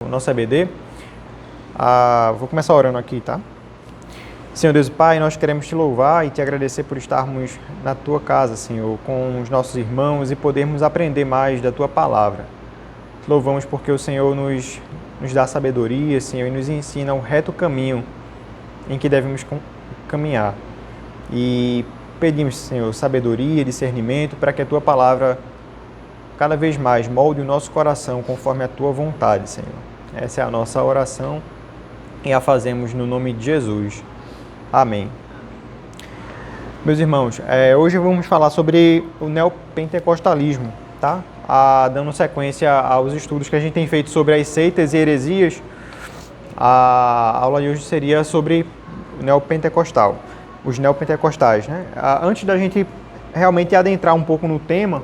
nosso EBD. Vou começar orando aqui, tá? Senhor Deus e Pai, nós queremos Te louvar e Te agradecer por estarmos na Tua casa, Senhor, com os nossos irmãos e podermos aprender mais da Tua palavra. Te louvamos porque o Senhor nos dá sabedoria, Senhor, e nos ensina o reto caminho em que devemos caminhar. E pedimos, Senhor, sabedoria e discernimento para que a Tua palavra cada vez mais molde o nosso coração conforme a Tua vontade, Senhor. Essa é a nossa oração e a fazemos no nome de Jesus. Amém. Meus irmãos, hoje vamos falar sobre o neopentecostalismo, tá? Dando sequência aos estudos que a gente tem feito sobre as seitas e heresias, a aula de hoje seria sobre o neopentecostal, os neopentecostais, né? Antes da gente realmente adentrar um pouco no tema,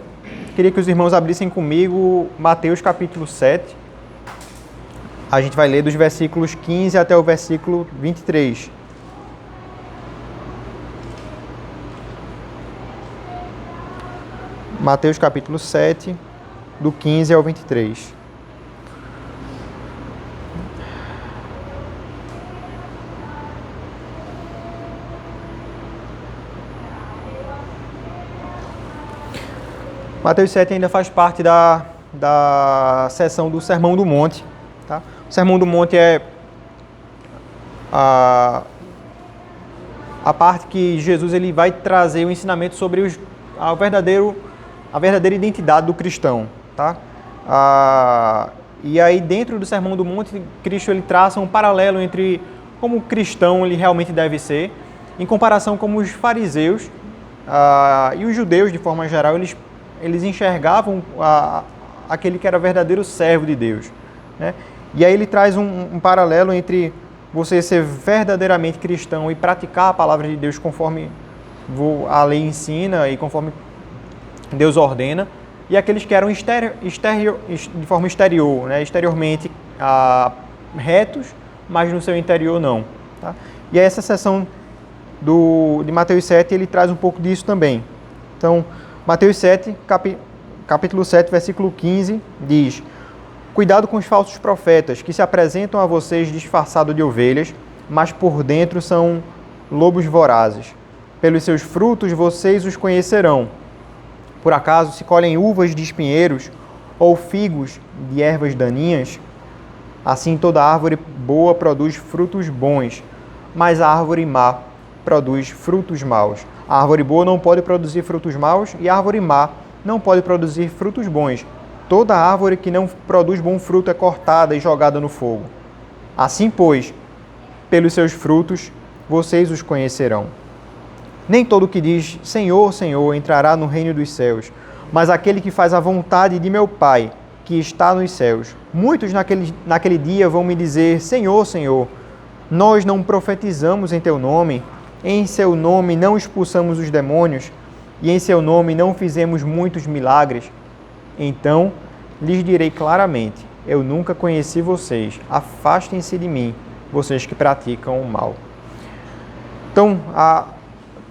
queria que os irmãos abrissem comigo Mateus capítulo 7. A gente vai ler dos versículos 15 até o versículo 23. Mateus capítulo 7, do 15 ao 23. Mateus 7 ainda faz parte da seção do Sermão do Monte. Tá? O Sermão do Monte é a parte que Jesus ele vai trazer o ensinamento sobre a verdadeira identidade do cristão. Tá? E aí dentro do Sermão do Monte, Cristo ele traça um paralelo entre como o cristão ele realmente deve ser, em comparação com os fariseus e os judeus, de forma geral, eles enxergavam aquele que era verdadeiro servo de Deus, né? E aí ele traz um paralelo entre você ser verdadeiramente cristão e praticar a palavra de Deus conforme a lei ensina e conforme Deus ordena, e aqueles que eram de forma exterior, né? Exteriormente retos, mas no seu interior não. Tá? E aí essa seção de Mateus 7, ele traz um pouco disso também. Então, Mateus 7, capítulo 7, versículo 15, diz: Cuidado com os falsos profetas, que se apresentam a vocês disfarçados de ovelhas, mas por dentro são lobos vorazes. Pelos seus frutos vocês os conhecerão. Por acaso se colhem uvas de espinheiros ou figos de ervas daninhas? Assim toda árvore boa produz frutos bons, mas a árvore má produz frutos maus. A árvore boa não pode produzir frutos maus e a árvore má não pode produzir frutos bons. Toda árvore que não produz bom fruto é cortada e jogada no fogo. Assim, pois, pelos seus frutos vocês os conhecerão. Nem todo que diz Senhor, Senhor entrará no reino dos céus, mas aquele que faz a vontade de meu Pai, que está nos céus. Muitos naquele dia vão me dizer, Senhor, Senhor, nós não profetizamos em teu nome, em seu nome não expulsamos os demônios, e em seu nome não fizemos muitos milagres. Então lhes direi claramente, eu nunca conheci vocês, afastem-se de mim, vocês que praticam o mal. Então,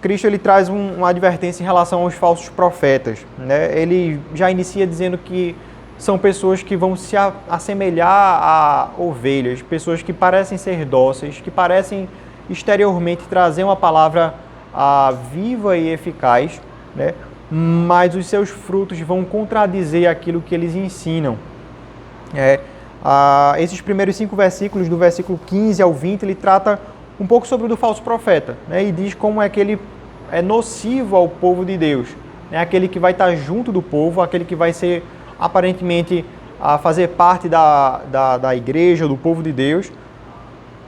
Cristo ele traz uma advertência em relação aos falsos profetas, né? Ele já inicia dizendo que são pessoas que vão se assemelhar a ovelhas, pessoas que parecem ser dóceis, que parecem exteriormente trazer uma palavra viva e eficaz, né? Mas os seus frutos vão contradizer aquilo que eles ensinam. Esses primeiros 5 versículos, do versículo 15 ao 20, ele trata um pouco sobre o do falso profeta, né? E diz como é que ele é nocivo ao povo de Deus, né? Aquele que vai estar junto do povo, aquele que vai ser aparentemente a fazer parte da igreja, do povo de Deus,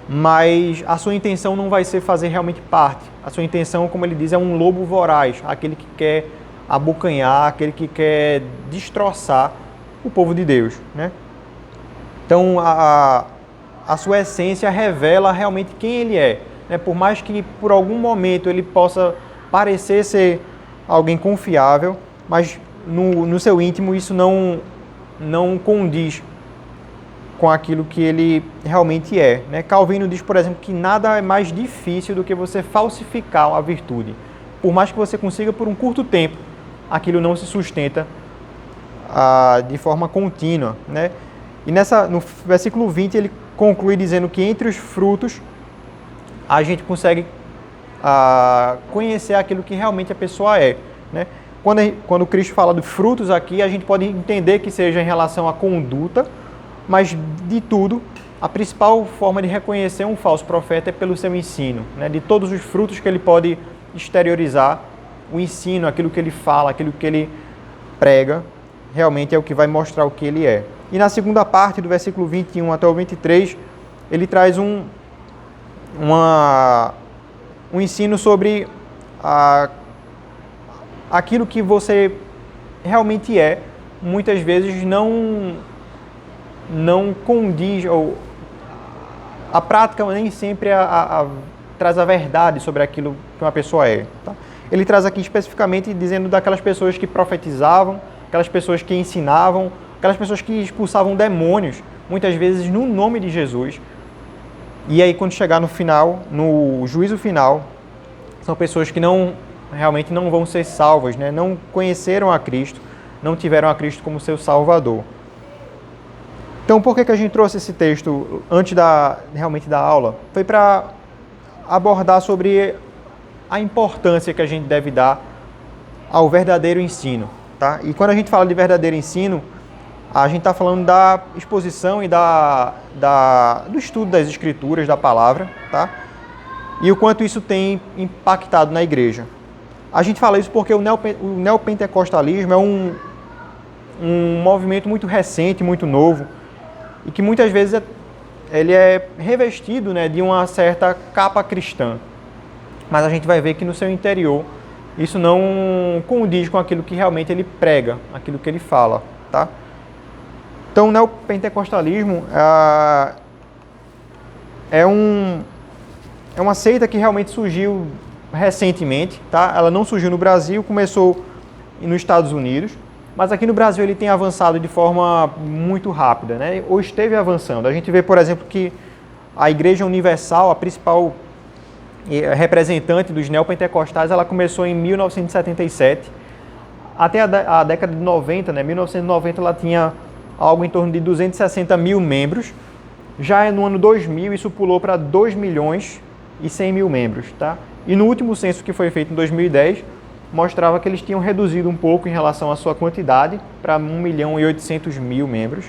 mas a sua intenção não vai ser fazer realmente parte. A sua intenção, como ele diz, é um lobo voraz, aquele que quer abocanhar, aquele que quer destroçar o povo de Deus, né? Então, a sua essência revela realmente quem ele é, né? Por mais que por algum momento ele possa parecer ser alguém confiável, mas no seu íntimo isso não condiz com aquilo que ele realmente é, né? Calvino diz, por exemplo, que nada é mais difícil do que você falsificar a virtude. Por mais que você consiga por um curto tempo, aquilo não se sustenta de forma contínua, né? E no versículo 20 ele conclui dizendo que entre os frutos a gente consegue conhecer aquilo que realmente a pessoa é, né? Quando Cristo fala de frutos aqui, a gente pode entender que seja em relação à conduta, mas de tudo, a principal forma de reconhecer um falso profeta é pelo seu ensino, né? De todos os frutos que ele pode exteriorizar, o ensino, aquilo que ele fala, aquilo que ele prega, realmente é o que vai mostrar o que ele é. E na segunda parte, do versículo 21 até o 23, ele traz um ensino sobre aquilo que você realmente é, muitas vezes não condiz, ou a prática nem sempre traz a verdade sobre aquilo que uma pessoa é. Tá? Ele traz aqui especificamente dizendo daquelas pessoas que profetizavam, aquelas pessoas que ensinavam, aquelas pessoas que expulsavam demônios, muitas vezes no nome de Jesus. E aí quando chegar no final, no juízo final, são pessoas que realmente não vão ser salvas, né? Não conheceram a Cristo, não tiveram a Cristo como seu Salvador. Então, por que a gente trouxe esse texto antes realmente da aula? Foi para abordar sobre a importância que a gente deve dar ao verdadeiro ensino. Tá? E quando a gente fala de verdadeiro ensino, a gente está falando da exposição e do estudo das Escrituras, da palavra, tá? E o quanto isso tem impactado na igreja. A gente fala isso porque o neopentecostalismo é um movimento muito recente, muito novo, e que muitas vezes ele é revestido, né, de uma certa capa cristã. Mas a gente vai ver que no seu interior isso não condiz com aquilo que realmente ele prega, aquilo que ele fala. Tá? Então o neopentecostalismo é uma seita que realmente surgiu recentemente. Tá? Ela não surgiu no Brasil, começou nos Estados Unidos. Mas aqui no Brasil ele tem avançado de forma muito rápida, né? Ou esteve avançando. A gente vê, por exemplo, que a Igreja Universal, a principal representante dos neopentecostais, ela começou em 1977. Até a década de 90, né? 1990, ela tinha algo em torno de 260 mil membros. Já no ano 2000, isso pulou para 2 milhões e 100 mil membros. Tá? E no último censo que foi feito em 2010, mostrava que eles tinham reduzido um pouco em relação à sua quantidade para 1 milhão e 800 mil membros.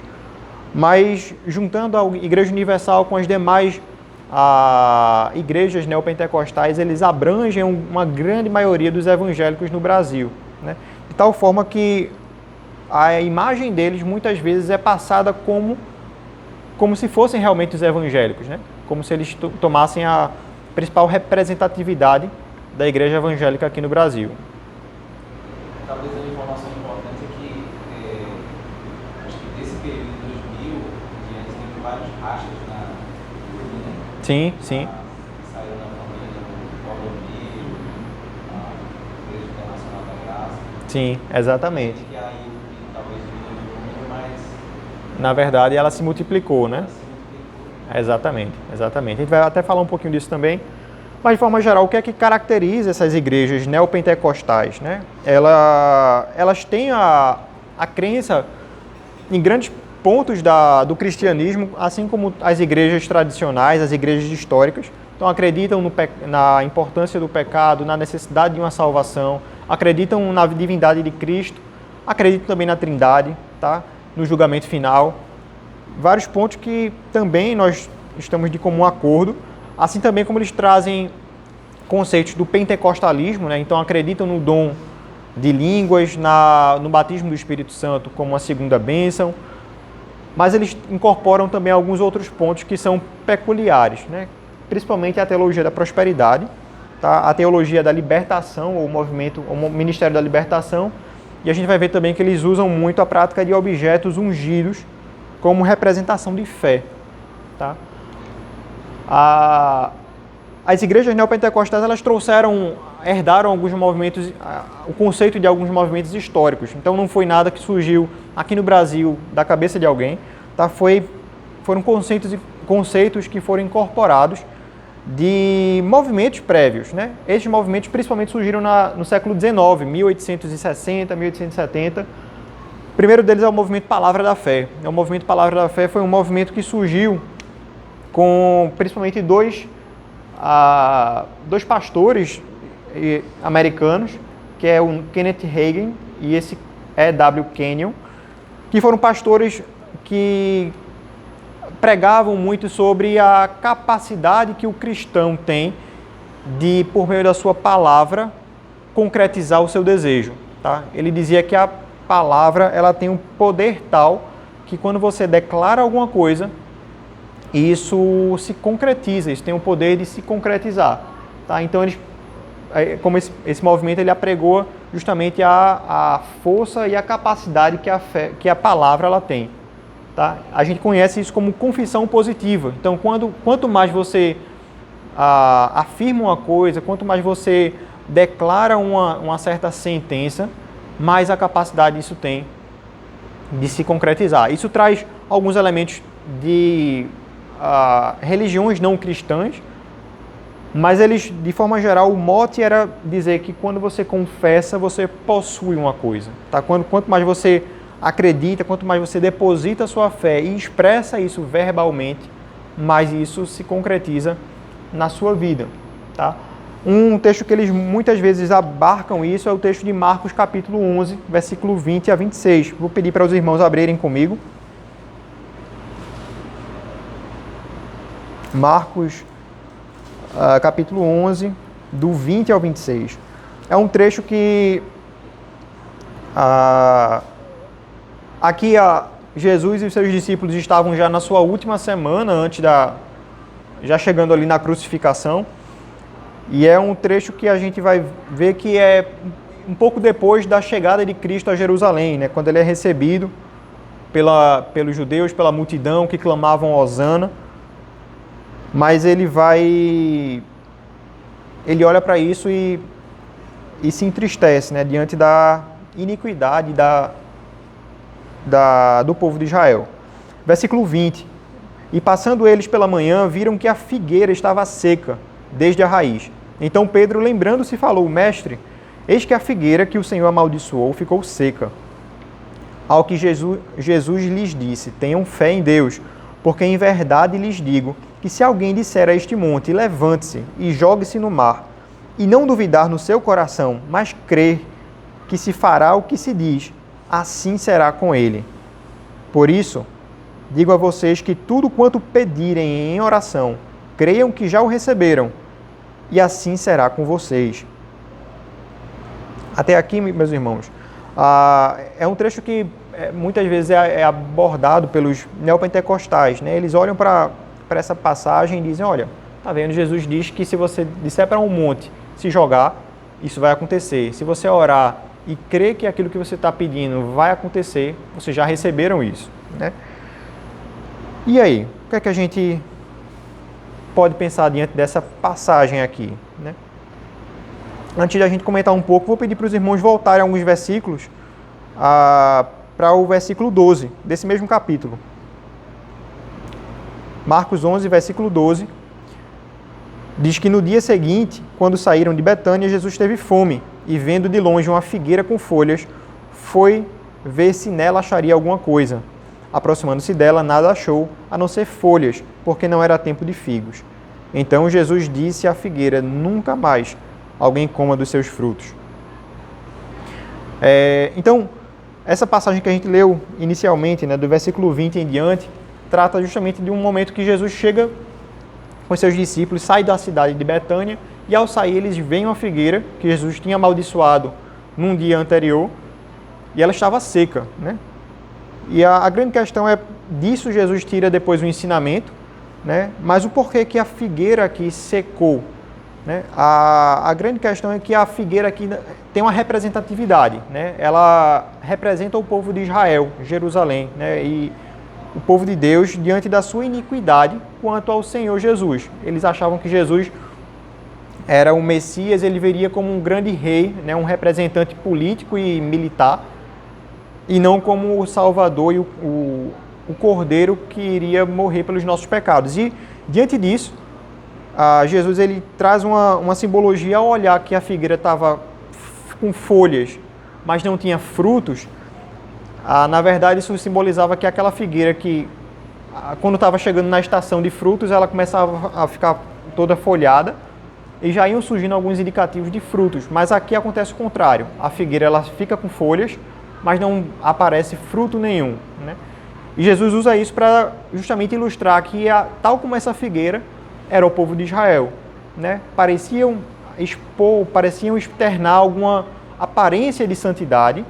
Mas juntando a Igreja Universal com as demais igrejas neopentecostais, eles abrangem uma grande maioria dos evangélicos no Brasil. Né? De tal forma que a imagem deles muitas vezes é passada como se fossem realmente os evangélicos, né? Como se eles tomassem a principal representatividade da igreja evangélica aqui no Brasil. Talvez uma informação importante é que, acho que desse período de 2000, que antes teve vários rastros na YouTube, né? Sim, sim. Saiu na família do Valdomiro, a Igreja Internacional da Graça. Sim, exatamente. Que aí talvez diminuiu o número, mas... Na verdade, ela se multiplicou, né? Exatamente, exatamente. A gente vai até falar um pouquinho disso também. Mas, de forma geral, o que é que caracteriza essas igrejas neopentecostais? Né? Elas têm a crença em grandes pontos do cristianismo, assim como as igrejas tradicionais, as igrejas históricas. Então, acreditam na importância do pecado, na necessidade de uma salvação, acreditam na divindade de Cristo, acreditam também na Trindade, tá? No julgamento final. Vários pontos que também nós estamos de comum acordo. Assim também como eles trazem conceitos do pentecostalismo, né? Então acreditam no dom de línguas, no batismo do Espírito Santo como uma segunda bênção, mas eles incorporam também alguns outros pontos que são peculiares, né? Principalmente a teologia da prosperidade, tá? A teologia da libertação, ou o Ministério da Libertação, e a gente vai ver também que eles usam muito a prática de objetos ungidos como representação de fé. Tá? As igrejas neopentecostais, elas herdaram alguns movimentos, o conceito de alguns movimentos históricos. Então não foi nada que surgiu aqui no Brasil da cabeça de alguém, tá? Foram conceitos que foram incorporados de movimentos prévios, né? Esses movimentos principalmente surgiram no século XIX, 1860, 1870, O primeiro deles é o movimento Palavra da Fé. O movimento Palavra da Fé foi um movimento que surgiu com principalmente dois pastores americanos, que é o Kenneth Hagin e esse E.W. Kenyon, que foram pastores que pregavam muito sobre a capacidade que o cristão tem de, por meio da sua palavra, concretizar o seu desejo. Tá? Ele dizia que a palavra ela tem um poder tal que quando você declara alguma coisa, isso se concretiza, isso tem o poder de se concretizar. Tá? Então, como esse movimento ele apregou justamente a força e a capacidade que a palavra ela tem. Tá? A gente conhece isso como confissão positiva. Então, quanto mais você afirma uma coisa, quanto mais você declara uma certa sentença, mais a capacidade isso tem de se concretizar. Isso traz alguns elementos de religiões não cristãs, mas eles, de forma geral, o mote era dizer que quando você confessa, você possui uma coisa. Tá? Quanto mais você acredita, quanto mais você deposita a sua fé e expressa isso verbalmente, mais isso se concretiza na sua vida. Tá? Um texto que eles muitas vezes abarcam isso é o texto de Marcos capítulo 11, versículo 20 a 26. Vou pedir para os irmãos abrirem comigo. Marcos capítulo 11, do 20 ao 26. É um trecho que aqui Jesus e os seus discípulos estavam já na sua última semana, já chegando ali na crucificação. E é um trecho que a gente vai ver que é um pouco depois da chegada de Cristo a Jerusalém, né? Quando ele é recebido pelos judeus, pela multidão que clamavam Hosana. Mas ele olha para isso e se entristece, né? Diante da iniquidade do povo de Israel. Versículo 20. E passando eles pela manhã, viram que a figueira estava seca, desde a raiz. Então Pedro, lembrando-se, falou: Mestre, eis que a figueira que o Senhor amaldiçoou ficou seca. Ao que Jesus lhes disse: Tenham fé em Deus, porque em verdade lhes digo que se alguém disser a este monte: levante-se e jogue-se no mar, e não duvidar no seu coração, mas crer que se fará o que se diz, assim será com ele. Por isso, digo a vocês que tudo quanto pedirem em oração, creiam que já o receberam, e assim será com vocês. Até aqui, meus irmãos, é um trecho que muitas vezes é abordado pelos neopentecostais, né? Eles olham para essa passagem e dizem: olha, tá vendo, Jesus diz que se você disser para um monte se jogar, isso vai acontecer. Se você orar e crer que aquilo que você está pedindo vai acontecer, vocês já receberam isso, né? E aí, o que é que a gente pode pensar diante dessa passagem aqui, né? Antes de a gente comentar um pouco, vou pedir para os irmãos voltarem alguns versículos para o versículo 12 desse mesmo capítulo. Marcos 11, versículo 12, diz que no dia seguinte, quando saíram de Betânia, Jesus teve fome e, vendo de longe uma figueira com folhas, foi ver se nela acharia alguma coisa. Aproximando-se dela, nada achou, a não ser folhas, porque não era tempo de figos. Então Jesus disse à figueira: nunca mais alguém coma dos seus frutos. Então, essa passagem que a gente leu inicialmente, né, do versículo 20 em diante, trata justamente de um momento que Jesus chega com seus discípulos, sai da cidade de Betânia, e ao sair eles veem uma figueira que Jesus tinha amaldiçoado num dia anterior, e ela estava seca, né? E a grande questão é, disso Jesus tira depois o ensinamento, né? Mas o porquê que a figueira aqui secou, né? A grande questão é que a figueira aqui tem uma representatividade, né? Ela representa o povo de Israel, Jerusalém, né? E o povo de Deus diante da sua iniquidade quanto ao Senhor Jesus. Eles achavam que Jesus era o Messias, ele viria como um grande rei, né? Um representante político e militar, e não como o Salvador e o Cordeiro que iria morrer pelos nossos pecados. E, diante disso, Jesus ele traz uma simbologia ao olhar que a figueira estava com folhas, mas não tinha frutos. Na verdade, isso simbolizava que aquela figueira que, quando estava chegando na estação de frutos, ela começava a ficar toda folhada e já iam surgindo alguns indicativos de frutos. Mas aqui acontece o contrário. A figueira ela fica com folhas, mas não aparece fruto nenhum, né? E Jesus usa isso para justamente ilustrar que, tal como essa figueira, era o povo de Israel, né? Pareciam externar alguma aparência de santidade,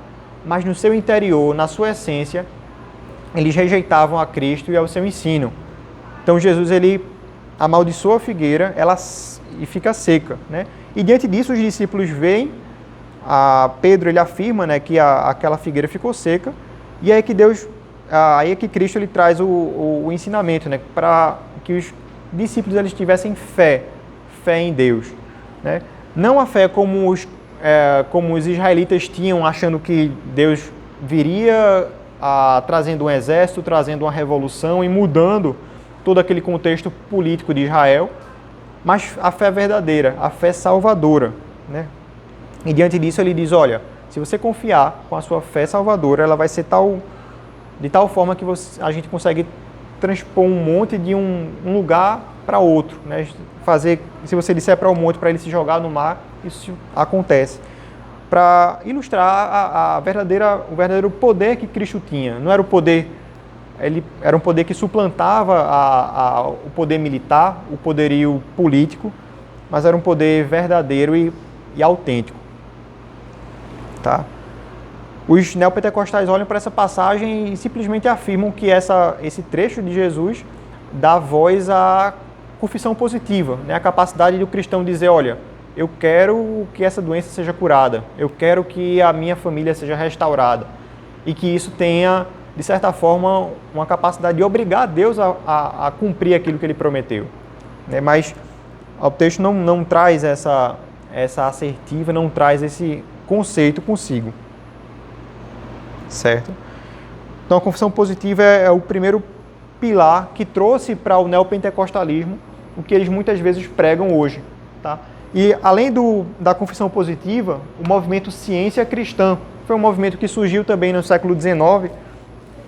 mas no seu interior, na sua essência, eles rejeitavam a Cristo e ao seu ensino. Então Jesus ele amaldiçoa a figueira e fica seca, né? E diante disso os discípulos veem, Pedro ele afirma, né, que aquela figueira ficou seca, e aí é que Cristo ele traz o ensinamento, né, para que os discípulos eles tivessem fé em Deus, né? Não a fé como os israelitas tinham, achando que Deus viria trazendo um exército, trazendo uma revolução e mudando todo aquele contexto político de Israel, mas a fé verdadeira, a fé salvadora, né? E diante disso ele diz, olha, se você confiar com a sua fé salvadora, ela vai ser de tal forma que a gente consegue transpor um monte de um lugar para outro, né? Se você disser para o monte para ele se jogar no mar, isso acontece. Para ilustrar o verdadeiro poder que Cristo tinha. Não era o poder, era um poder que suplantava o poder militar, o poderio político, mas era um poder verdadeiro e autêntico. Tá? Os neopentecostais olham para essa passagem e simplesmente afirmam que esse trecho de Jesus dá voz à confissão positiva, né? A capacidade do cristão dizer, olha, eu quero que essa doença seja curada, eu quero que a minha família seja restaurada, e que isso tenha, de certa forma, uma capacidade de obrigar a Deus a cumprir aquilo que ele prometeu, né? Mas o texto não traz essa assertiva, não traz esse conceito consigo. Certo? Então a confissão positiva é o primeiro pilar que trouxe para o neopentecostalismo o que eles muitas vezes pregam hoje. Tá? E além da confissão positiva, o movimento Ciência Cristã foi um movimento que surgiu também no século XIX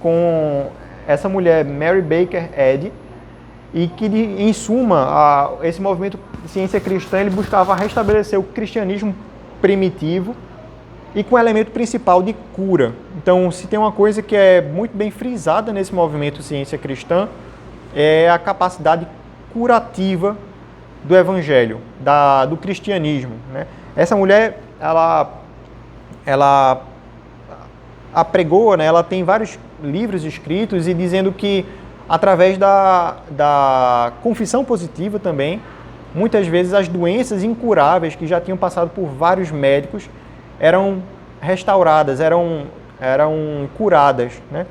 com essa mulher, Mary Baker Eddy, e que, em suma, esse movimento Ciência Cristã ele buscava restabelecer o cristianismo primitivo e com o elemento principal de cura. Então, se tem uma coisa que é muito bem frisada nesse movimento Ciência Cristã, é a capacidade curativa do Evangelho, do cristianismo, né? Essa mulher, ela apregou, né? Ela tem vários livros escritos e dizendo que, através da confissão positiva também, muitas vezes as doenças incuráveis que já tinham passado por vários médicos eram restauradas, eram curadas, né?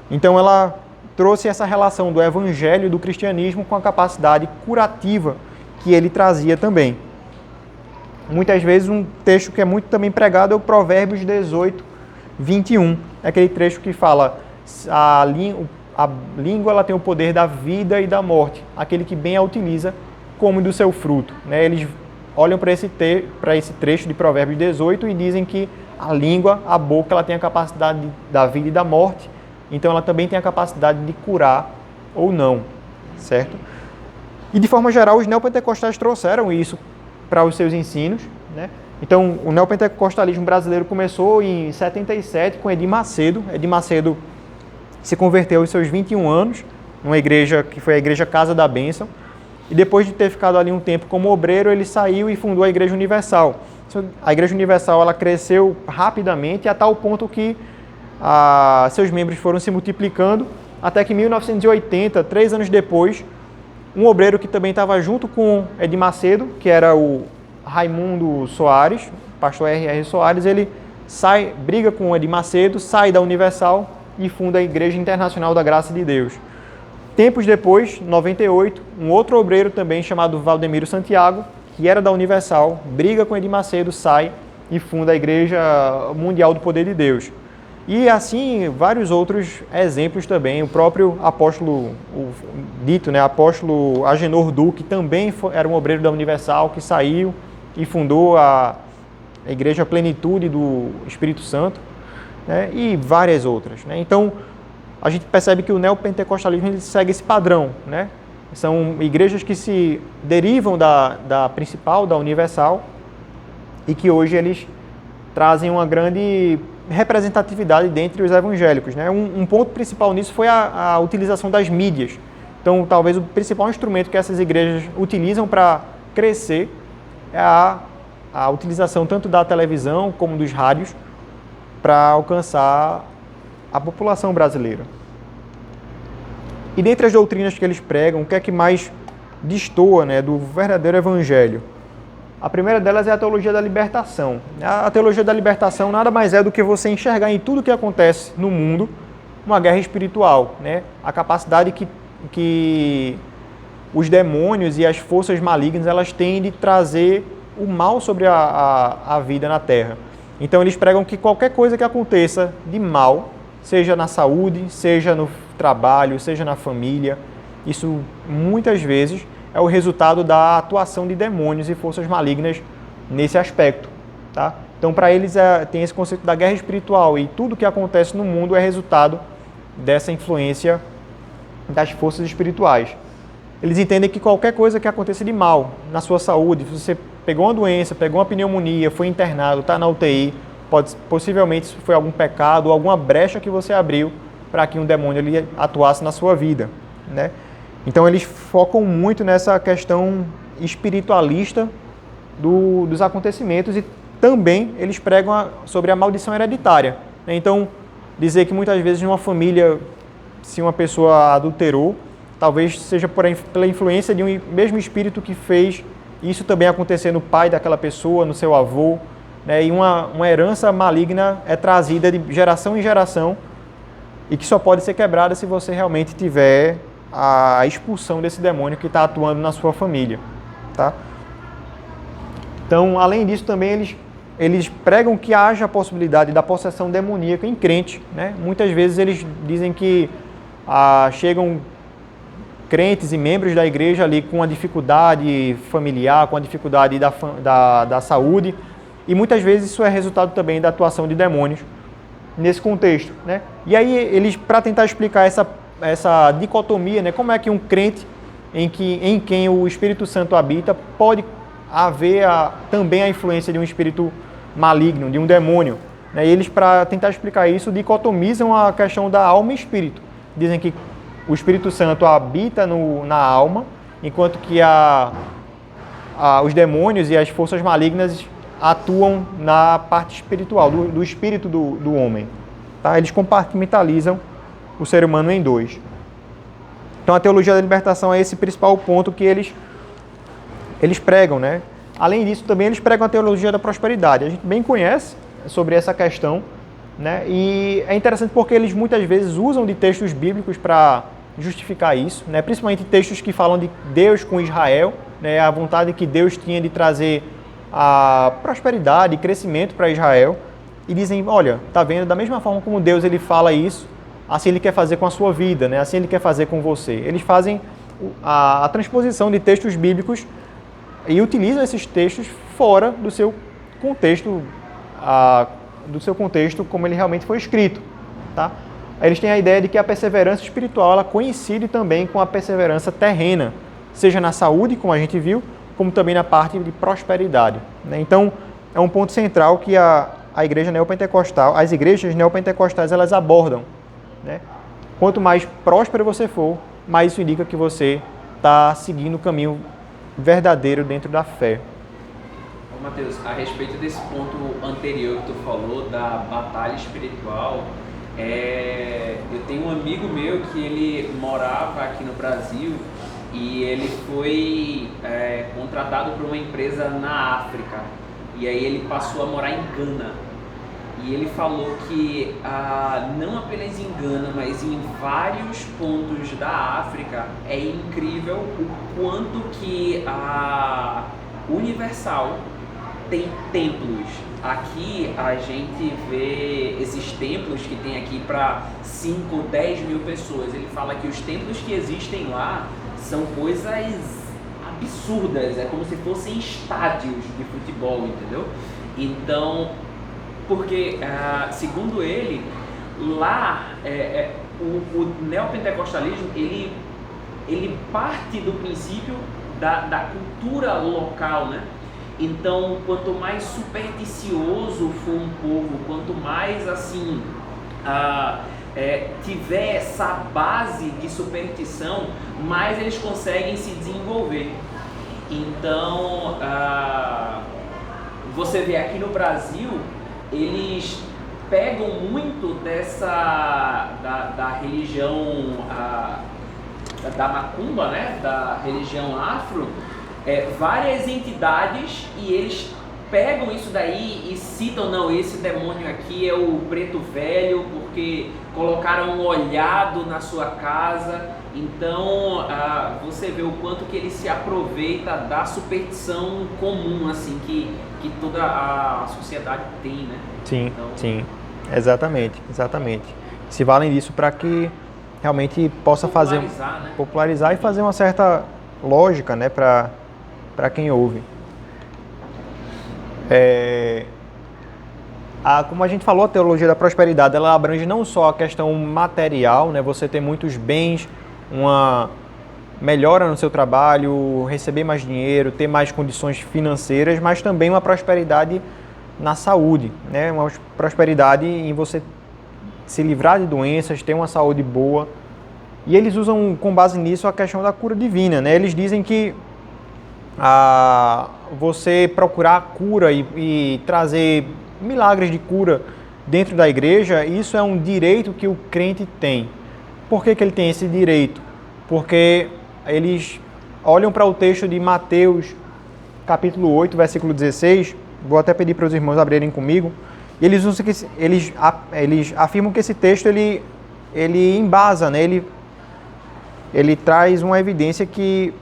Então ela trouxe essa relação do evangelho e do cristianismo com a capacidade curativa que ele trazia também. Muitas vezes um texto que é muito também pregado é o Provérbios 18, 21. É aquele trecho que fala, a língua ela tem o poder da vida e da morte. Aquele que bem a utiliza, come do seu fruto, né? Eles olham para esse trecho de Provérbios 18 e dizem que a língua, a boca, ela tem a capacidade da vida e da morte, então ela também tem a capacidade de curar ou não, certo? E de forma geral, os neopentecostais trouxeram isso para os seus ensinos, né? Então, o neopentecostalismo brasileiro começou em 77 com Edir Macedo. Edir Macedo se converteu aos seus 21 anos, numa igreja que foi a Igreja Casa da Bênção. E depois de ter ficado ali um tempo como obreiro, ele saiu e fundou a Igreja Universal. A Igreja Universal ela cresceu rapidamente a tal ponto que seus membros foram se multiplicando, até que em 1980, 3 anos depois, um obreiro que também estava junto com Edir Macedo, que era o Raimundo Soares, pastor R.R. Soares, ele briga com Edir Macedo, sai da Universal e funda a Igreja Internacional da Graça de Deus. Tempos depois, em 98, um outro obreiro também chamado Valdemiro Santiago, que era da Universal, briga com Edir Macedo, sai e funda a Igreja Mundial do Poder de Deus. E assim, vários outros exemplos também. O próprio apóstolo, apóstolo Agenor Duque, também era um obreiro da Universal, que saiu e fundou a Igreja Plenitude do Espírito Santo. né, e várias outras, né? Então, a gente percebe que o neopentecostalismo ele segue esse padrão, né? São igrejas que se derivam da principal, da universal, e que hoje eles trazem uma grande representatividade dentre os evangélicos, né? Um ponto principal nisso foi a utilização das mídias. Então, talvez o principal instrumento que essas igrejas utilizam para crescer é a utilização tanto da televisão como dos rádios para alcançar a população brasileira. E dentre as doutrinas que eles pregam, o que é que mais destoa, né, do verdadeiro evangelho? A primeira delas é a teologia da libertação. A teologia da libertação nada mais é do que você enxergar em tudo que acontece no mundo uma guerra espiritual, né? A capacidade que os demônios e as forças malignas elas têm de trazer o mal sobre a vida na Terra. Então eles pregam que qualquer coisa que aconteça de mal, seja na saúde, seja no trabalho, seja na família, isso muitas vezes é o resultado da atuação de demônios e forças malignas nesse aspecto, tá? Então para eles tem esse conceito da guerra espiritual e tudo que acontece no mundo é resultado dessa influência das forças espirituais. Eles entendem que qualquer coisa que aconteça de mal na sua saúde, se você pegou uma doença, pegou uma pneumonia, foi internado, está na UTI, possivelmente foi algum pecado, alguma brecha que você abriu para que um demônio ele atuasse na sua vida, né? Então eles focam muito nessa questão espiritualista dos acontecimentos e também eles pregam sobre a maldição hereditária, né? Então, dizer que muitas vezes numa família, se uma pessoa adulterou, talvez seja pela influência de um mesmo espírito que fez isso também acontecer no pai daquela pessoa, no seu avô, né? E uma herança maligna é trazida de geração em geração e que só pode ser quebrada se você realmente tiver a expulsão desse demônio que está atuando na sua família, tá? Então, além disso, também eles pregam que haja a possibilidade da possessão demoníaca em crente, né? Muitas vezes eles dizem que chegam crentes e membros da igreja ali com a dificuldade familiar, com a dificuldade da saúde, e muitas vezes isso é resultado também da atuação de demônios nesse contexto, né? E aí eles, para tentar explicar essa dicotomia, né, como é que um crente em quem o Espírito Santo habita pode haver também a influência de um espírito maligno, de um demônio, né? E eles, para tentar explicar isso, dicotomizam a questão da alma e espírito. Dizem que o Espírito Santo habita na alma, enquanto que os demônios e as forças malignas atuam na parte espiritual, do espírito do homem. Tá? Eles compartimentalizam o ser humano em dois. Então a teologia da libertação é esse principal ponto que eles pregam, né? Além disso, também eles pregam a teologia da prosperidade. A gente bem conhece sobre essa questão, né? E é interessante porque eles muitas vezes usam de textos bíblicos para justificar isso, né? Principalmente textos que falam de Deus com Israel, né? A vontade que Deus tinha de trazer a prosperidade e crescimento para Israel, e dizem, olha, tá vendo, da mesma forma como Deus ele fala isso, assim ele quer fazer com a sua vida, né? Assim ele quer fazer com você. Eles fazem a transposição de textos bíblicos e utilizam esses textos fora do seu contexto, como ele realmente foi escrito, tá? Eles têm a ideia de que a perseverança espiritual ela coincide também com a perseverança terrena, seja na saúde, como a gente viu, como também na parte de prosperidade, né? Então, é um ponto central que a igreja neopentecostal, as igrejas neopentecostais, elas abordam, né? Quanto mais próspero você for, mais isso indica que você está seguindo o caminho verdadeiro dentro da fé. Ô Mateus, a respeito desse ponto anterior que tu falou, da batalha espiritual, eu tenho um amigo meu que ele morava aqui no Brasil e ele foi contratado por uma empresa na África, e aí ele passou a morar em Gana. E ele falou que não apenas em Gana, mas em vários pontos da África é incrível o quanto que a Universal tem templos. Aqui a gente vê esses templos que tem aqui para 5, 10 mil pessoas. Ele fala que os templos que existem lá são coisas absurdas, é como se fossem estádios de futebol, entendeu? Então, Porque, segundo ele, lá o neopentecostalismo ele parte do princípio da cultura local, né? Então, quanto mais supersticioso for um povo, quanto mais assim tiver essa base de superstição, mais eles conseguem se desenvolver. Então, você vê aqui no Brasil, eles pegam muito da religião da macumba, né? Da religião afro, várias entidades, e eles pegam isso daí e citam, não, esse demônio aqui é o preto velho porque colocaram um olhado na sua casa. Então você vê o quanto que ele se aproveita da superstição comum, assim, que toda a sociedade tem, né? Sim, então, sim, exatamente. Se valem disso para que realmente possa popularizar e fazer uma certa lógica, né, para quem ouve. Como a gente falou, a teologia da prosperidade, ela abrange não só a questão material, né, você ter muitos bens, uma melhora no seu trabalho, receber mais dinheiro, ter mais condições financeiras, mas também uma prosperidade na saúde, né, uma prosperidade em você se livrar de doenças, ter uma saúde boa. E eles usam, com base nisso, a questão da cura divina, né? Eles dizem que você procurar a cura e trazer milagres de cura dentro da igreja, isso é um direito que o crente tem. Por que ele tem esse direito? Porque eles olham para o texto de Mateus, capítulo 8, versículo 16, vou até pedir para os irmãos abrirem comigo, e eles afirmam que esse texto ele embasa, né? Ele traz uma evidência que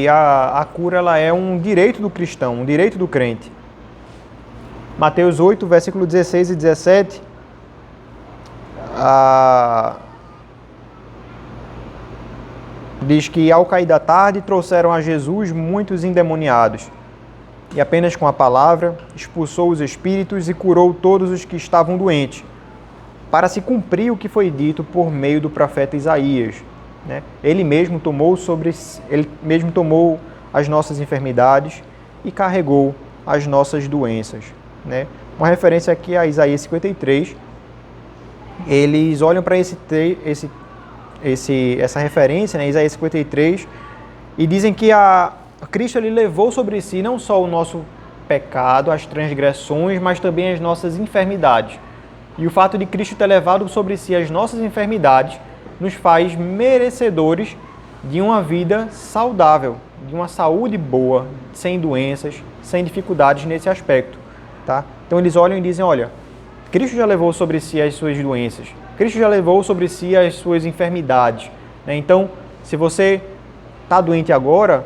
a cura ela é um direito do cristão, um direito do crente. Mateus 8, versículo 16 e 17, diz que ao cair da tarde trouxeram a Jesus muitos endemoniados, e apenas com a palavra expulsou os espíritos e curou todos os que estavam doentes, para se cumprir o que foi dito por meio do profeta Isaías, né? Ele mesmo tomou as nossas enfermidades e carregou as nossas doenças, né? Uma referência aqui a Isaías 53. Eles olham para essa referência, né, Isaías 53, e dizem que Cristo ele levou sobre si não só o nosso pecado, as transgressões, mas também as nossas enfermidades. E o fato de Cristo ter levado sobre si as nossas enfermidades nos faz merecedores de uma vida saudável, de uma saúde boa, sem doenças, sem dificuldades nesse aspecto, tá? Então eles olham e dizem, olha, Cristo já levou sobre si as suas doenças, Cristo já levou sobre si as suas enfermidades, né? Então, se você está doente agora,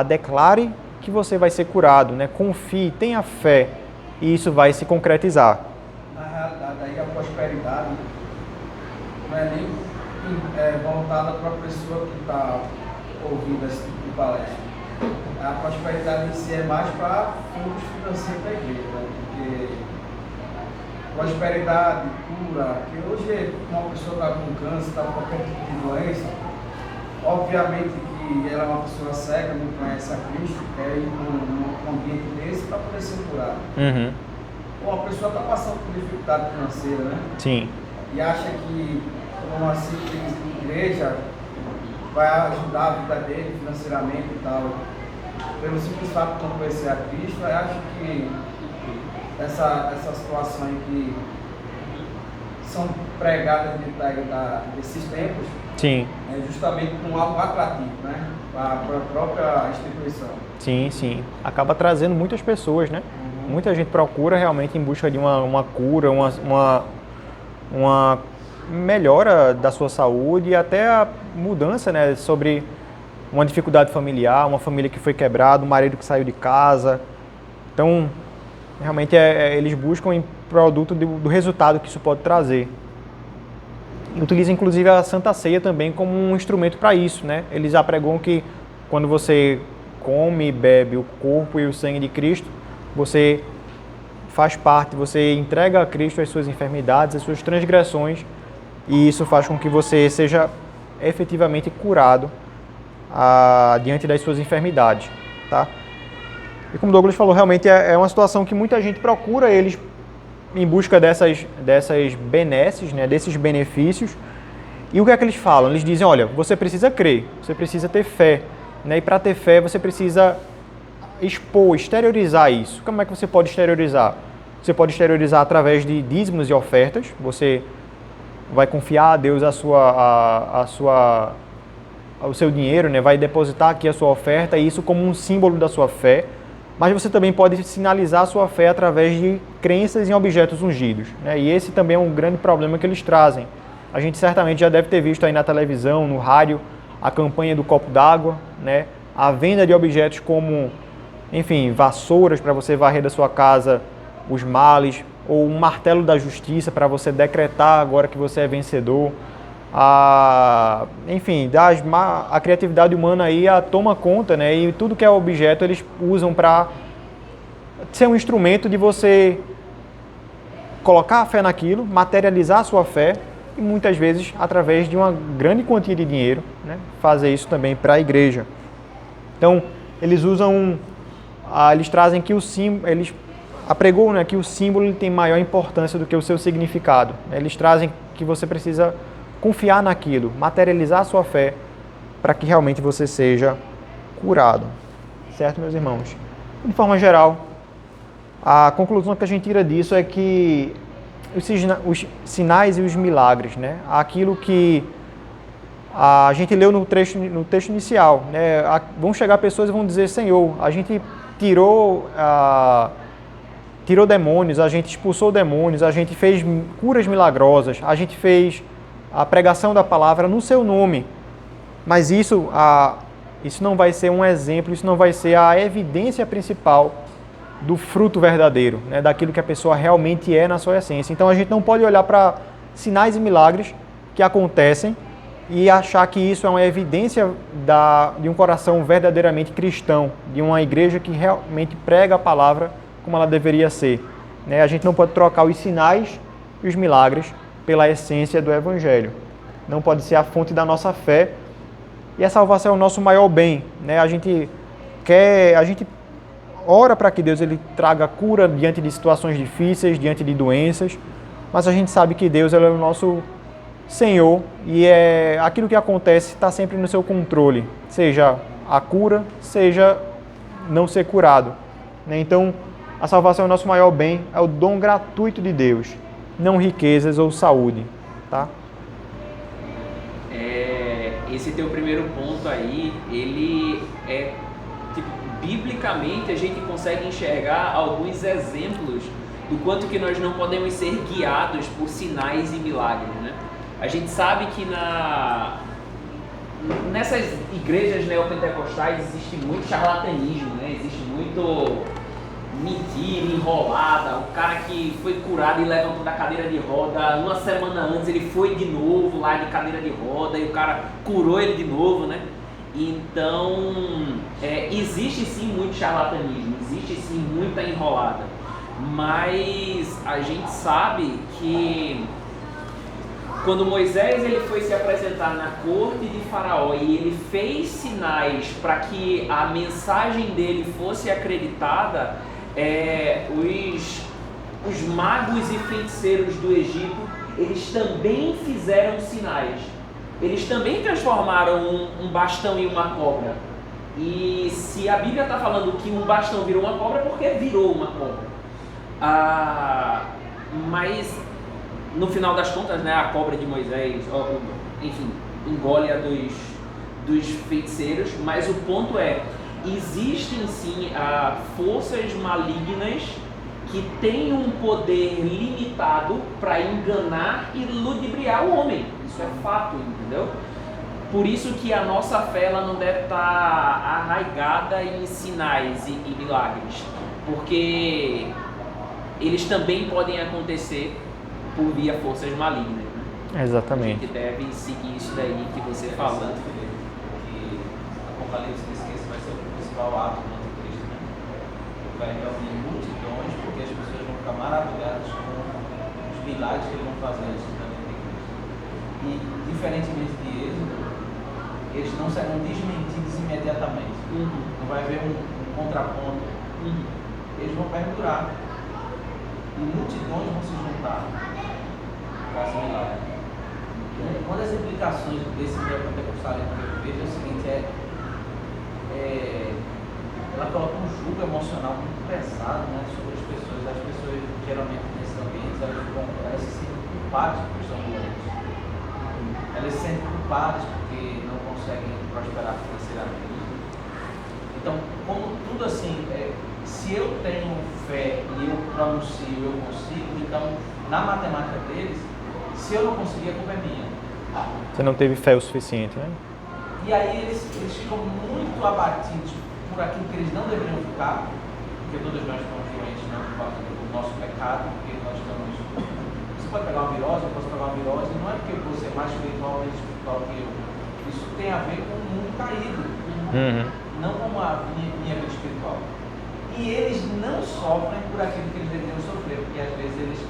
declare que você vai ser curado, né? Confie, tenha fé, e isso vai se concretizar. Na realidade, aí a prosperidade não é nem voltada para a pessoa que está ouvindo esse tipo de palestra. A prosperidade em si é mais para fundos financeiros da igreja, né? Porque prosperidade, cura, que hoje uma pessoa está com câncer, está com qualquer tipo de doença, obviamente que ela é uma pessoa cega, não conhece a Cristo, quer ir num ambiente desse para poder ser curado. Uhum. Ou a pessoa está passando por dificuldade financeira, né? Sim. E acha que uma simples igreja vai ajudar a vida dele financeiramente e tal. Pelo simples fato de não conhecer a Cristo, eu acho que essa situação em que são pregadas desses tempos, Sim. é justamente com algo atrativo, né? Para a própria instituição. Sim, sim. Acaba trazendo muitas pessoas, né? Uhum. Muita gente procura realmente em busca de uma cura, uma melhora da sua saúde e até a mudança, né, sobre uma dificuldade familiar, uma família que foi quebrada, um marido que saiu de casa. Então, realmente eles buscam em produto do resultado que isso pode trazer. Utilizam inclusive a Santa Ceia também como um instrumento para isso, né? Eles apregoam que quando você come e bebe o corpo e o sangue de Cristo, você faz parte, você entrega a Cristo as suas enfermidades, as suas transgressões, e isso faz com que você seja efetivamente curado diante das suas enfermidades, tá? E como o Douglas falou, realmente é uma situação que muita gente procura eles em busca dessas benesses, né, desses benefícios. E o que é que eles falam? Eles dizem, olha, você precisa crer, você precisa ter fé, né? E para ter fé você precisa expor, exteriorizar isso. Como é que você pode exteriorizar? Você pode exteriorizar através de dízimos e ofertas. Você vai confiar a Deus o seu dinheiro, né? Vai depositar aqui a sua oferta, e isso como um símbolo da sua fé. Mas você também pode sinalizar a sua fé através de crenças em objetos ungidos, né? E esse também é um grande problema que eles trazem. A gente certamente já deve ter visto aí na televisão, no rádio, a campanha do copo d'água, né? A venda de objetos como, enfim, vassouras para você varrer da sua casa os males, ou um martelo da justiça para você decretar agora que você é vencedor. Enfim, a criatividade humana aí toma conta, né? E tudo que é objeto eles usam para ser um instrumento de você colocar a fé naquilo, materializar a sua fé, e muitas vezes através de uma grande quantia de dinheiro, né? Fazer isso também para a igreja. Então eles usam, eles trazem que o símbolo, eles apregou, né, que o símbolo ele tem maior importância do que o seu significado. Eles trazem que você precisa confiar naquilo, materializar a sua fé para que realmente você seja curado. Certo, meus irmãos? De forma geral, a conclusão que a gente tira disso é que os sinais e os milagres, né? Aquilo que a gente leu no texto inicial, né? Vão chegar pessoas e vão dizer, Senhor, a gente tirou demônios, a gente expulsou demônios, a gente fez curas milagrosas, a gente fez a pregação da palavra no seu nome. Mas isso não vai ser um exemplo, isso não vai ser a evidência principal do fruto verdadeiro, né, daquilo que a pessoa realmente é na sua essência. Então a gente não pode olhar para sinais e milagres que acontecem e achar que isso é uma evidência de um coração verdadeiramente cristão, de uma igreja que realmente prega a palavra como ela deveria ser, né? A gente não pode trocar os sinais e os milagres pela essência do Evangelho. Não pode ser a fonte da nossa fé, e a salvação é o nosso maior bem, né? A gente ora para que Deus ele traga cura diante de situações difíceis, diante de doenças, mas a gente sabe que Deus ele é o nosso Senhor, e aquilo que acontece está sempre no seu controle, seja a cura, seja não ser curado, né? Então, a salvação é o nosso maior bem, é o dom gratuito de Deus, não riquezas ou saúde, tá? Esse teu primeiro ponto aí, ele é, biblicamente a gente consegue enxergar alguns exemplos do quanto que nós não podemos ser guiados por sinais e milagres, né? A gente sabe que nessas igrejas neopentecostais existe muito charlatanismo, né? Existe muito mentira, enrolada, o cara que foi curado e levantou da cadeira de roda, uma semana antes ele foi de novo lá de cadeira de roda e o cara curou ele de novo, né? Então, existe sim muito charlatanismo, existe sim muita enrolada, mas a gente sabe que quando Moisés ele foi se apresentar na corte de Faraó e ele fez sinais para que a mensagem dele fosse acreditada, os magos e feiticeiros do Egito, eles também fizeram sinais. Eles também transformaram um bastão em uma cobra. E se a Bíblia está falando que um bastão virou uma cobra, é porque virou uma cobra. Mas no final das contas, né, a cobra de Moisés, enfim, engole a dos feiticeiros. Mas o ponto é, existem sim forças malignas que têm um poder limitado para enganar e ludibriar o homem. Isso é fato, entendeu? Por isso que a nossa fé ela não deve estar arraigada em sinais e milagres, porque eles também podem acontecer por via forças malignas, né? Exatamente. A gente deve seguir isso daí que você falou. Que Apocalipse diz que esse vai ser o principal principal ato do anticristo, né? Ele vai reunir multidões, porque as pessoas vão ficar maravilhadas com os milagres que eles vão fazer antes do anticristo. E, diferentemente de Êxodo, eles não serão desmentidos imediatamente. Não vai haver um contraponto. Eles vão perdurar. E multidões vão se juntar para assimilar. Uma das implicações desse neopentecostalismo que eu vejo é o seguinte, ela coloca um jugo emocional muito pesado, né, sobre as pessoas. As pessoas, geralmente, nesses ambientes, elas se sentem culpadas porque estão doentes. Elas se sentem culpadas porque não conseguem prosperar financeiramente. Então, como tudo assim, se eu tenho fé e eu pronuncio, eu consigo, então, na matemática deles, se eu não conseguir, a culpa é minha. Você não teve fé o suficiente, né? E aí eles ficam muito abatidos por aquilo que eles não deveriam ficar, porque todos nós estamos doentes, não por causa do nosso pecado, porque nós estamos... Você pode pegar uma virose, eu posso pegar uma virose, não é porque eu vou ser mais espiritual ou menos espiritual que eu. Isso tem a ver com o mundo caído, não com a minha vida espiritual. E eles não sofrem por aquilo que eles deveriam sofrer, porque às vezes eles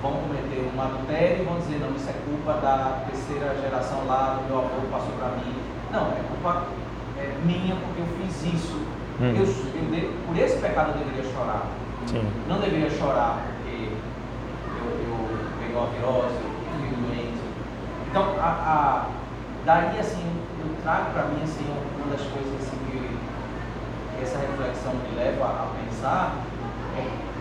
vão cometer um adultério e vão dizer, não, isso é culpa da terceira geração lá, do meu avô passou para mim. Não, é culpa minha porque eu fiz isso. Por esse pecado eu deveria chorar. Sim. Não deveria chorar porque eu peguei uma virose, eu fiquei doente. Então, daí assim, eu trago para mim assim, uma das coisas assim, que essa reflexão me leva a pensar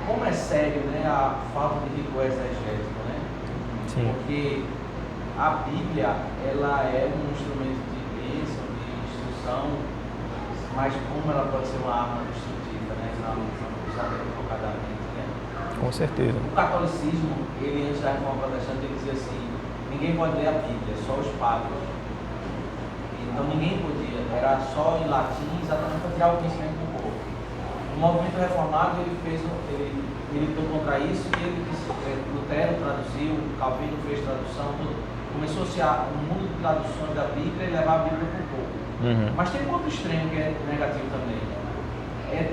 como é sério, né, a falta de rigor exegético, né? Sim. Porque a Bíblia, ela é um instrumento de bênção, de instrução, mas como ela pode ser uma arma destrutiva, né? Usada equivocadamente, né? Com certeza. O catolicismo, ele antes da reforma protestante, ele dizia assim, ninguém pode ler a Bíblia, só os padres. Então ninguém podia, era só em latim, exatamente para tirar o conhecimento do povo. O movimento reformado, ele lutou contra isso e Lutero traduziu, Calvino fez tradução, começou-se um mundo de traduções da Bíblia e levar a Bíblia para o povo. Mas tem um outro extremo que é negativo também.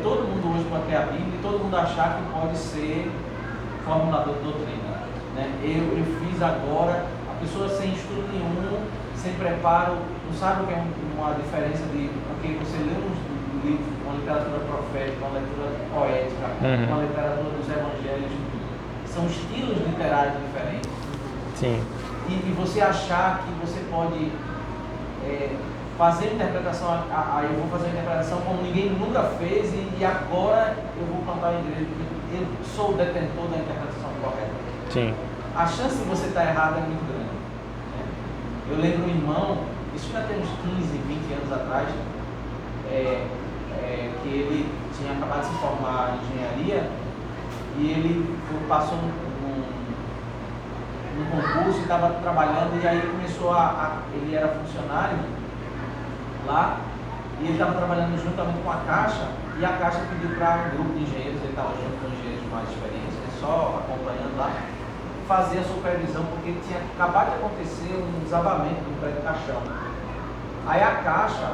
Todo mundo hoje pode ter a Bíblia e todo mundo achar que pode ser formulador de doutrina. Né? Eu fiz agora, a pessoa sem estudo nenhum, sem preparo, não sabe o que é uma diferença de porque você lê um livro, uma literatura profética, uma literatura poética, uma literatura dos evangelhos, são estilos literários diferentes. Sim. E você achar que você pode fazer interpretação, eu vou fazer uma interpretação como ninguém nunca fez e agora eu vou cantar em igreja, porque eu sou o detentor da interpretação correta. Sim. A chance de você estar errado é muito grande. Né? Eu lembro um irmão, isso já tem uns 15, 20 anos atrás, que ele tinha acabado de se formar em engenharia e ele passou num concurso e estava trabalhando e aí começou ele era funcionário lá e ele estava trabalhando juntamente com a Caixa e a Caixa pediu para um grupo de engenheiros, ele estava junto com engenheiros mais experientes, só acompanhando lá, fazer a supervisão porque tinha acabado de acontecer um desabamento do prédio Caixão. Aí a Caixa,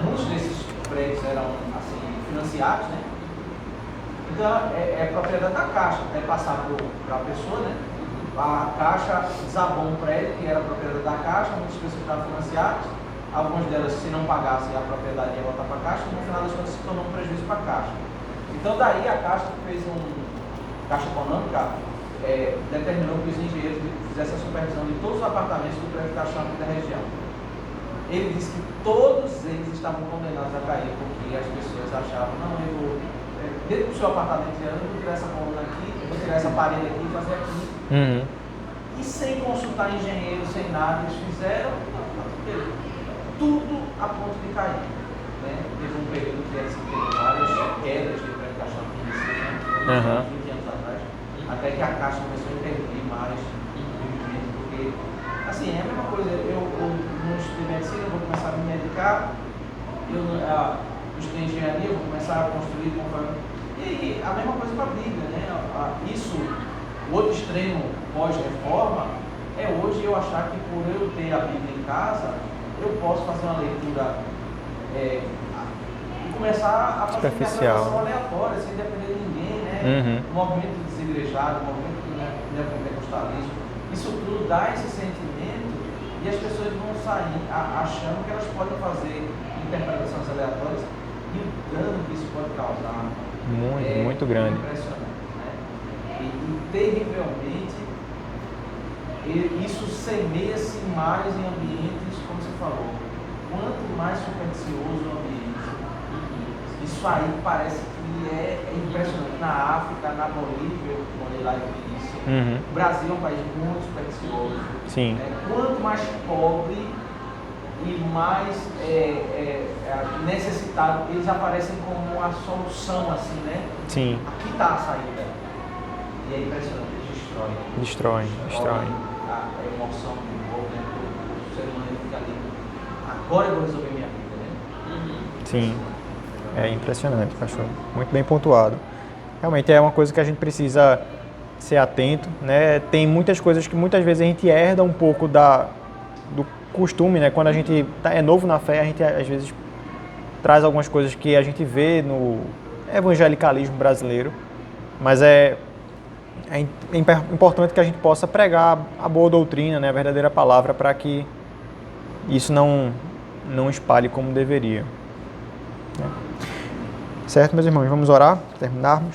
muitos desses prédios eram assim, financiados, né? Então é propriedade da Caixa, até passar para a pessoa, né? A Caixa desabou um prédio que era propriedade da Caixa, muitas pessoas estavam financiadas, algumas delas, se não pagassem, a propriedade ia voltar para a Caixa, e no final das contas se tornou um prejuízo para a Caixa. Então daí a Caixa fez Caixa Econômica determinou que os engenheiros fizessem a supervisão de todos os apartamentos do prédio Caixão aqui da região. Ele disse que todos eles estavam condenados a cair, porque as pessoas achavam, não, eu vou, dentro do seu apartamento, eu vou tirar essa coluna aqui, eu vou tirar essa parede aqui e fazer aqui. E sem consultar engenheiro, sem nada, eles fizeram tudo a ponto de cair. Né? Teve um período que teve várias quedas de prédio Caixão aqui em Recife, 20 anos atrás, até que a Caixa começou a intervir mais no movimento, porque assim, é a mesma coisa, eu não estudei medicina, eu vou começar a me medicar, eu estudei engenharia, eu vou começar a construir conforme. E aí, a mesma coisa com a Bíblia, né? O outro extremo pós-reforma é hoje eu achar que por eu ter a Bíblia em casa, eu posso fazer uma leitura e começar a fazer Superficial. interpretação aleatória, sem depender de ninguém, né? O movimento desigrejado, o movimento do neopentecostalismo, isso tudo dá esse sentimento e as pessoas vão sair achando que elas podem fazer interpretações aleatórias e o dano que isso pode causar Muito grande. impressionante, né? E terrivelmente isso semeia-se mais em ambientes, como você falou, quanto mais supersticioso o ambiente, isso aí parece que é impressionante. Na África, na Bolívia, eu morei lá e vi isso. O Brasil é um país muito supersticioso. Sim. Quanto mais pobre e mais necessitado, eles aparecem como uma solução, assim, né? Sim. Aqui está a saída. E é impressionante, eles destroem. Destrói. A emoção do povo, né? O ser humano fica ali. Agora eu vou resolver minha vida, né? Sim. É impressionante, pastor. Muito bem pontuado. Realmente é uma coisa que a gente precisa ser atento, né? Tem muitas coisas que muitas vezes a gente herda um pouco do costume, né? Quando a gente é novo na fé, a gente às vezes traz algumas coisas que a gente vê no evangelicalismo brasileiro, mas é importante que a gente possa pregar a boa doutrina, né? A verdadeira palavra, para que isso não espalhe como deveria. Certo, meus irmãos? Vamos orar, terminarmos.